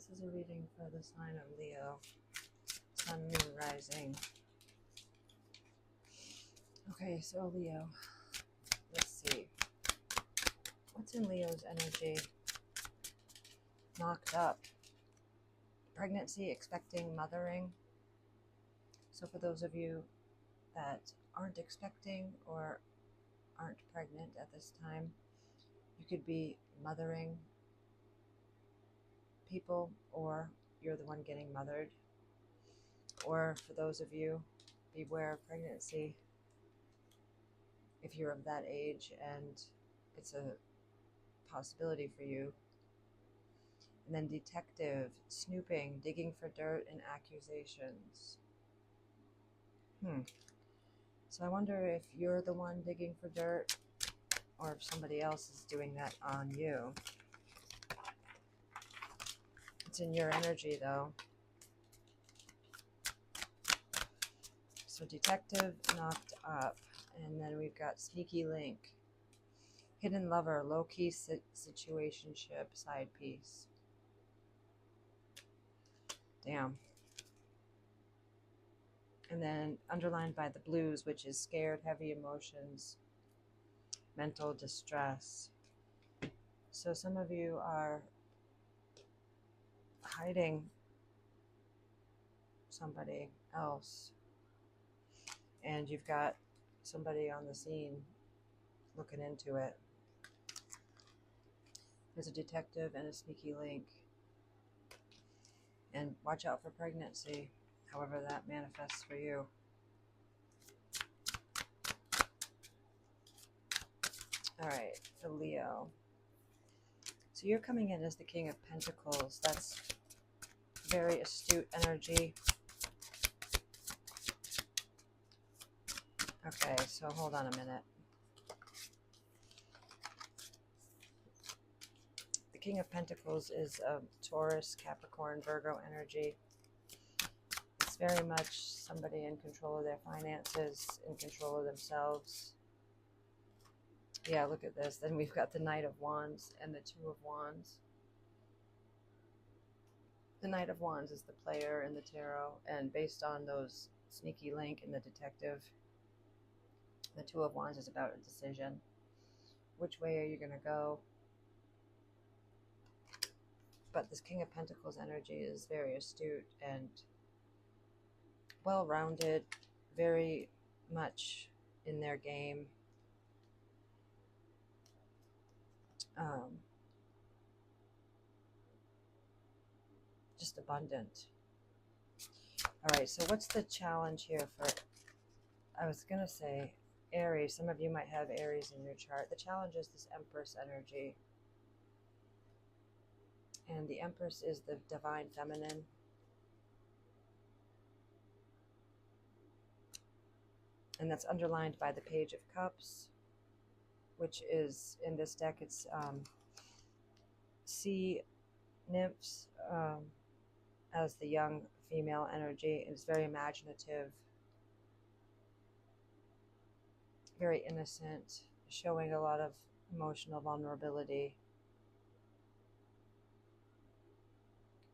This is a reading for the sign of Leo, Sun, Moon, Rising. Okay, so Leo, let's see. What's in Leo's energy? Knocked up. Pregnancy, expecting, mothering. So for those of you that aren't expecting or aren't pregnant at this time, you could be mothering people, or you're the one getting mothered. Or for those of you, beware of pregnancy if you're of that age and it's a possibility for you. And then detective, snooping, digging for dirt and accusations. So I wonder if you're the one digging for dirt or if somebody else is doing that on you. It's in your energy though. So detective, knocked up. And then we've got sneaky link, hidden lover, low-key situationship, side piece. Damn. And then underlined by the blues, which is scared, heavy emotions, mental distress. So some of you are hiding somebody else, and you've got somebody on the scene looking into it. There's a detective and a sneaky link. And watch out for pregnancy, however that manifests for you. All right, for Leo. So you're coming in as the King of Pentacles. That's very astute energy. Okay, so hold on a minute. The King of Pentacles is a Taurus, Capricorn, Virgo energy. It's very much somebody in control of their finances, in control of themselves. Yeah, look at this. Then we've got the Knight of Wands and the Two of Wands. The Knight of Wands is the player in the tarot, and based on those sneaky link and the detective, the Two of Wands is about a decision. Which way are you going to go? But this King of Pentacles energy is very astute and well-rounded, very much in their game. Just abundant. All right, so what's the challenge here for, I was going to say Aries. Some of you might have Aries in your chart. The challenge is this Empress energy. And the Empress is the divine feminine. And that's underlined by the Page of Cups, which is, in this deck, it's sea nymphs as the young female energy. It's very imaginative, very innocent, showing a lot of emotional vulnerability,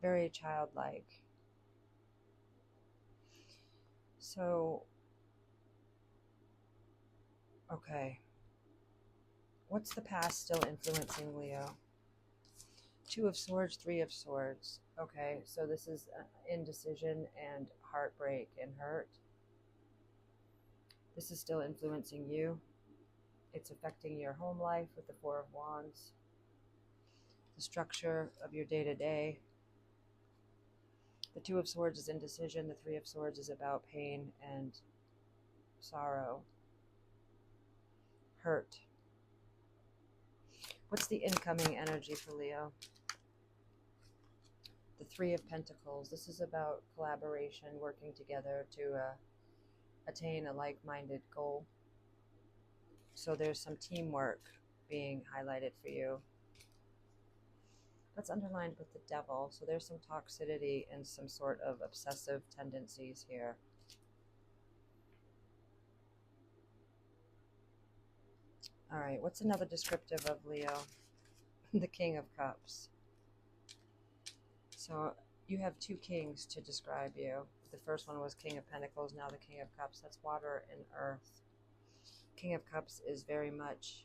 very childlike. So, okay. What's the past still influencing Leo? Two of Swords, Three of Swords. Okay, so this is indecision and heartbreak and hurt. This is still influencing you. It's affecting your home life with the Four of Wands, the structure of your day-to-day. The Two of Swords is indecision. The Three of Swords is about pain and sorrow, hurt. What's the incoming energy for Leo? The Three of Pentacles. This is about collaboration, working together to attain a like-minded goal. So there's some teamwork being highlighted for you. That's underlined with the Devil. So there's some toxicity and some sort of obsessive tendencies here. All right, what's another descriptive of Leo? The King of Cups. So you have two kings to describe you. The first one was King of Pentacles, now the King of Cups. That's water and earth. King of Cups is very much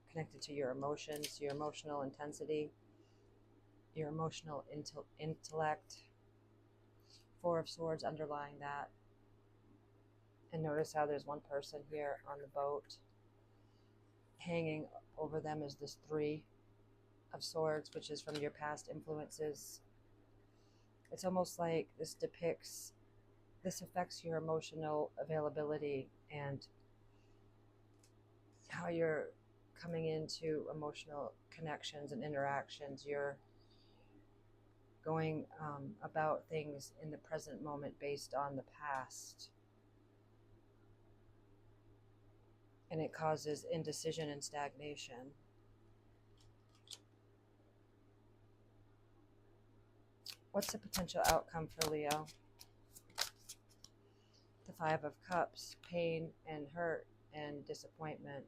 connected to your emotions, your emotional intensity, your emotional intellect. Four of Swords underlying that. And notice how there's one person here on the boat. Hanging over them is this Three of Swords, which is from your past influences. It's almost like this affects your emotional availability and how you're coming into emotional connections and interactions. You're going about things in the present moment based on the past. And it causes indecision and stagnation. What's the potential outcome for Leo? The Five of Cups, pain and hurt and disappointment.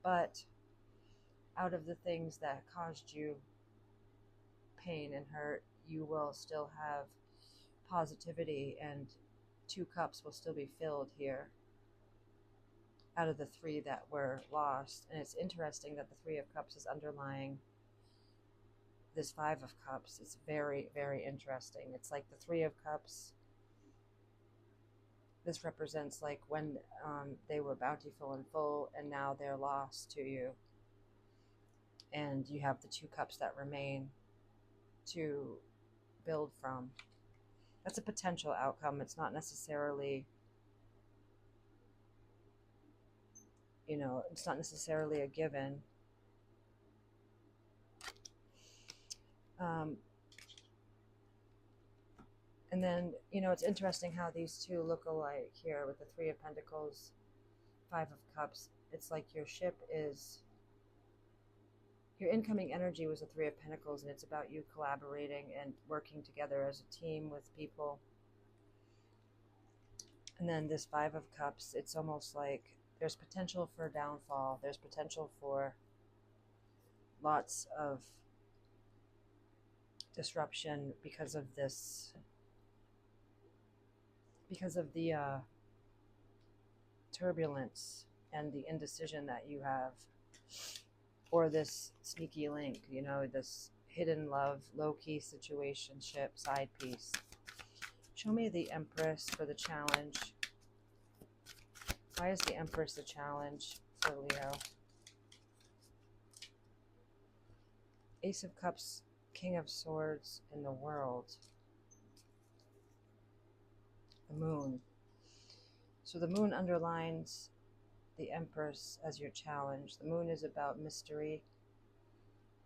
But out of the things that caused you pain and hurt, you will still have positivity, and two cups will still be filled here out of the three that were lost. And it's interesting that the Three of Cups is underlying this Five of Cups. It's very, very interesting. It's like the Three of Cups. This represents like when they were bountiful and full, and now they're lost to you. And you have the two cups that remain to build from. That's a potential outcome. It's not necessarily, it's not necessarily a given. And then, it's interesting how these two look alike here with the Three of Pentacles, Five of Cups. It's like your incoming energy was a Three of Pentacles, and it's about you collaborating and working together as a team with people. And then this Five of Cups, it's almost like there's potential for downfall. There's potential for lots of disruption because of this, because of the turbulence and the indecision that you have, or this sneaky link, this hidden love, low-key situationship, side piece. Show me the Empress for the challenge. Why is the Empress the challenge for Leo? Ace of Cups, King of Swords in the World. The Moon. So the Moon underlines the Empress as your challenge. The Moon is about mystery,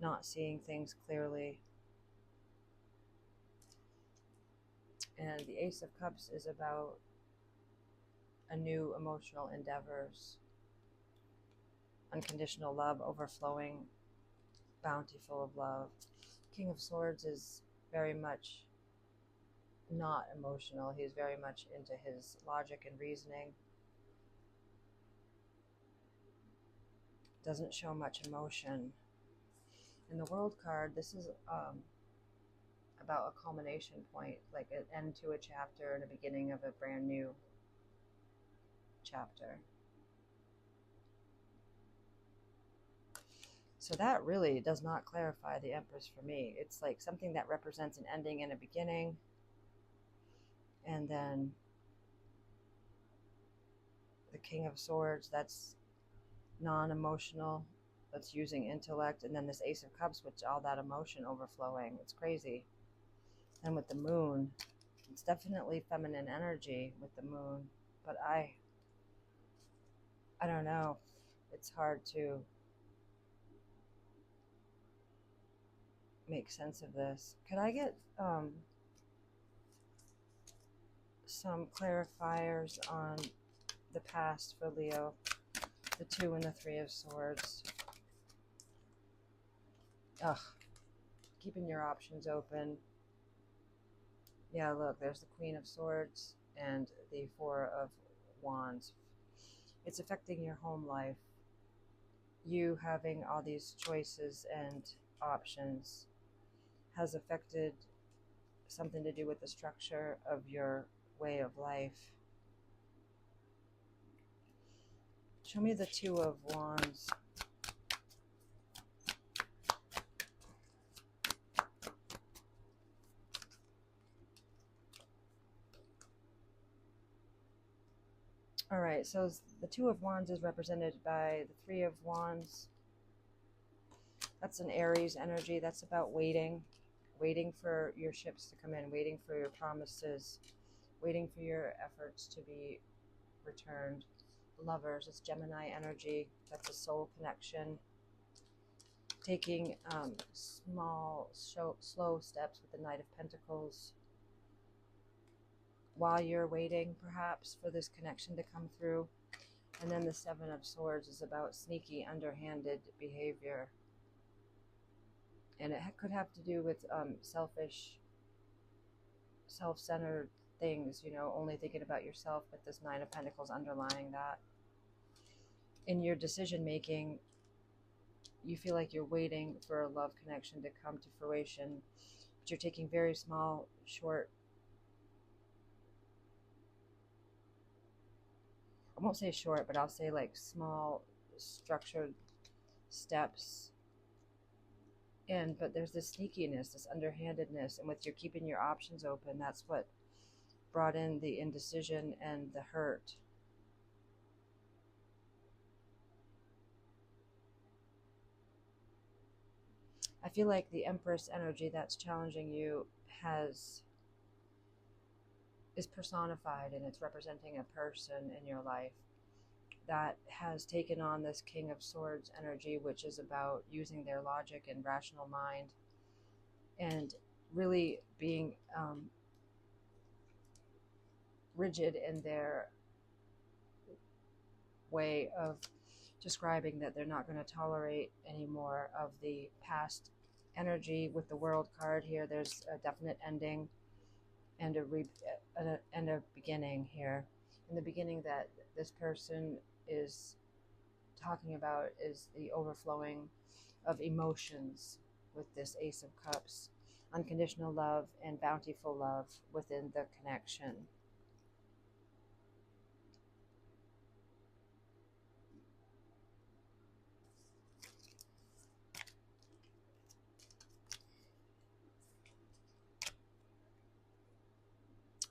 not seeing things clearly. And the Ace of Cups is about a new emotional endeavors, unconditional love, overflowing, bountiful of love. King of Swords is very much not emotional. He's very much into his logic and reasoning. Doesn't show much emotion. In the World card, this is about a culmination point, like an end to a chapter and a beginning of a brand new chapter. So that really does not clarify the Empress for me. It's like something that represents an ending and a beginning. And then the King of Swords, that's non-emotional, that's using intellect. And then this Ace of Cups, which all that emotion overflowing. It's crazy. And with the Moon, it's definitely feminine energy with the Moon. But I don't know. It's hard to make sense of this. Could I get some clarifiers on the past for Leo? The Two and the Three of Swords. Ugh. Keeping your options open. Yeah, look, there's the Queen of Swords and the Four of Wands. It's affecting your home life. You having all these choices and options, has affected something to do with the structure of your way of life. Show me the Two of Wands. All right, so the Two of Wands is represented by the Three of Wands. That's an Aries energy. That's about waiting for your ships to come in, waiting for your promises, waiting for your efforts to be returned. Lovers, it's Gemini energy. That's a soul connection. Taking small, slow steps with the Knight of Pentacles while you're waiting, perhaps, for this connection to come through. And then the Seven of Swords is about sneaky, underhanded behavior. And it could have to do with selfish, self-centered things, you know, only thinking about yourself, but this Nine of Pentacles underlying that. In your decision making, you feel like you're waiting for a love connection to come to fruition, but you're taking very small, short, I won't say short, but I'll say like small, structured steps. But there's this sneakiness, this underhandedness, and with your keeping your options open, that's what brought in the indecision and the hurt. I feel like the Empress energy that's challenging you is personified, and it's representing a person in your life that has taken on this King of Swords energy, which is about using their logic and rational mind and really being rigid in their way of describing that they're not going to tolerate any more of the past energy. With the World card here, there's a definite ending and a beginning here. And the beginning that this person is talking about is the overflowing of emotions with this Ace of Cups, unconditional love and bountiful love within the connection.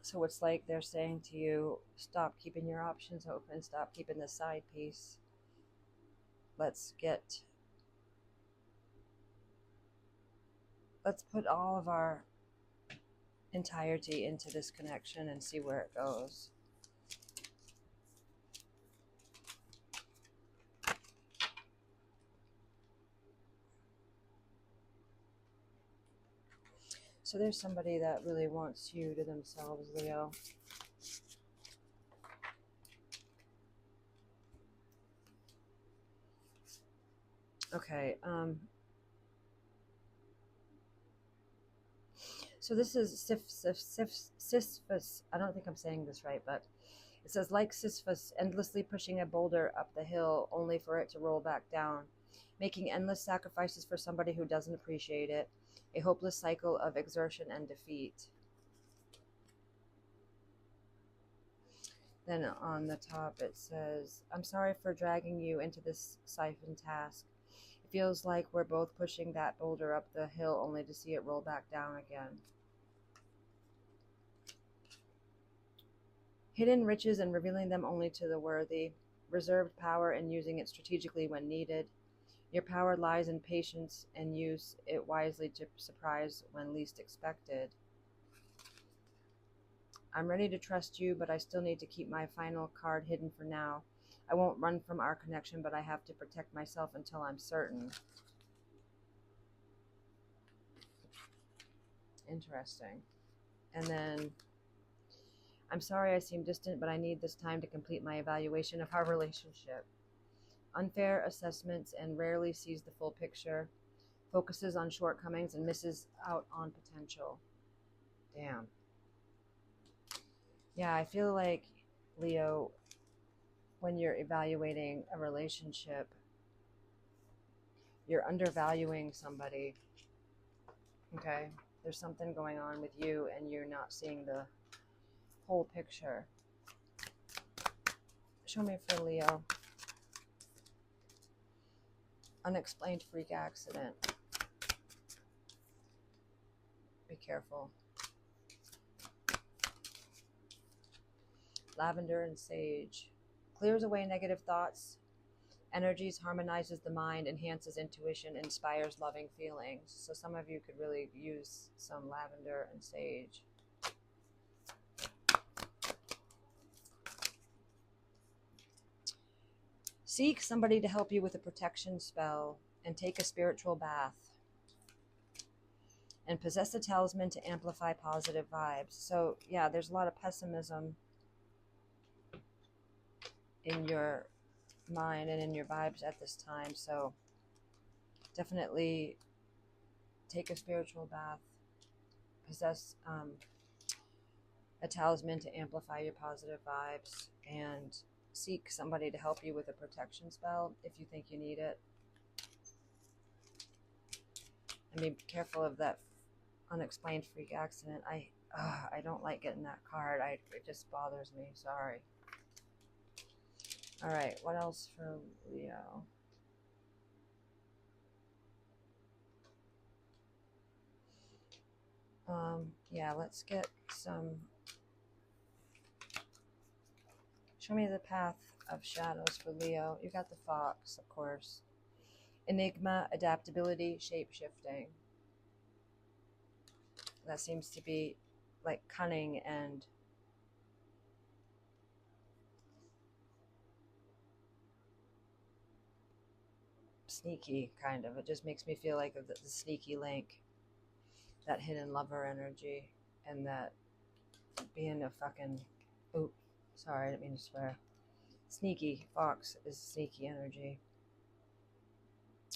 So it's like they're saying to you, stop keeping your options open, stop keeping the side piece. Let's put all of our entirety into this connection and see where it goes. So there's somebody that really wants you to themselves, Leo. Okay, so this is Sisyphus. I don't think I'm saying this right, but it says, like Sisyphus, endlessly pushing a boulder up the hill only for it to roll back down, making endless sacrifices for somebody who doesn't appreciate it, a hopeless cycle of exertion and defeat. Then on the top it says, I'm sorry for dragging you into this siphon task. It feels like we're both pushing that boulder up the hill only to see it roll back down again. Hidden riches and revealing them only to the worthy. Reserved power and using it strategically when needed. Your power lies in patience and use it wisely to surprise when least expected. I'm ready to trust you, but I still need to keep my final card hidden for now. I won't run from our connection, but I have to protect myself until I'm certain. Interesting. And then, I'm sorry I seem distant, but I need this time to complete my evaluation of our relationship. Unfair assessments and rarely sees the full picture. Focuses on shortcomings and misses out on potential. Damn. Yeah, I feel like, Leo, when you're evaluating a relationship, you're undervaluing somebody. Okay? There's something going on with you and you're not seeing the whole picture. Show me for Leo. Unexplained freak accident. Be careful. Lavender and sage. Clears away negative thoughts, energies, harmonizes the mind, enhances intuition, inspires loving feelings. So some of you could really use some lavender and sage. Seek somebody to help you with a protection spell and take a spiritual bath. And possess a talisman to amplify positive vibes. So yeah, there's a lot of pessimism in your mind and in your vibes at this time. So definitely take a spiritual bath. Possess a talisman to amplify your positive vibes, and seek somebody to help you with a protection spell if you think you need it. And be careful of that unexplained freak accident. I don't like getting that card. It just bothers me. Sorry. All right, what else for Leo? Yeah, let's get some. Show me the path of shadows for Leo. You got the fox, of course. Enigma, adaptability, shape-shifting. That seems to be like cunning and sneaky, kind of. It just makes me feel like the sneaky link, that hidden lover energy, and that being a fucking, oop, sorry, I didn't mean to swear. Sneaky, fox is sneaky energy.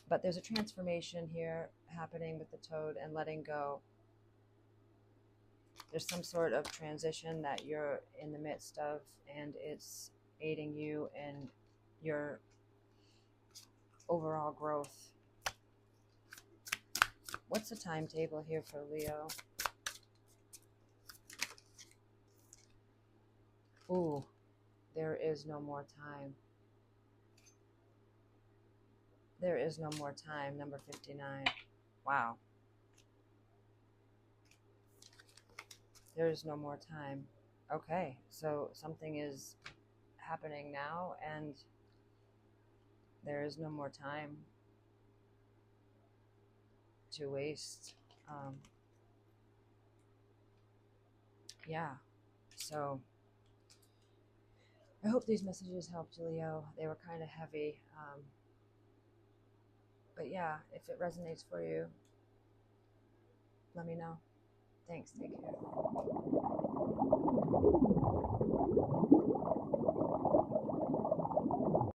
But there's a transformation here happening with the toad and letting go. There's some sort of transition that you're in the midst of, and it's aiding you in your overall growth. What's the timetable here for Leo? Ooh, there is no more time. There is no more time, number 59. Wow. There is no more time. Okay, so something is happening now, and there is no more time to waste. Yeah, so I hope these messages helped, Leo. They were kind of heavy. But yeah, if it resonates for you, let me know. Thanks. Take care.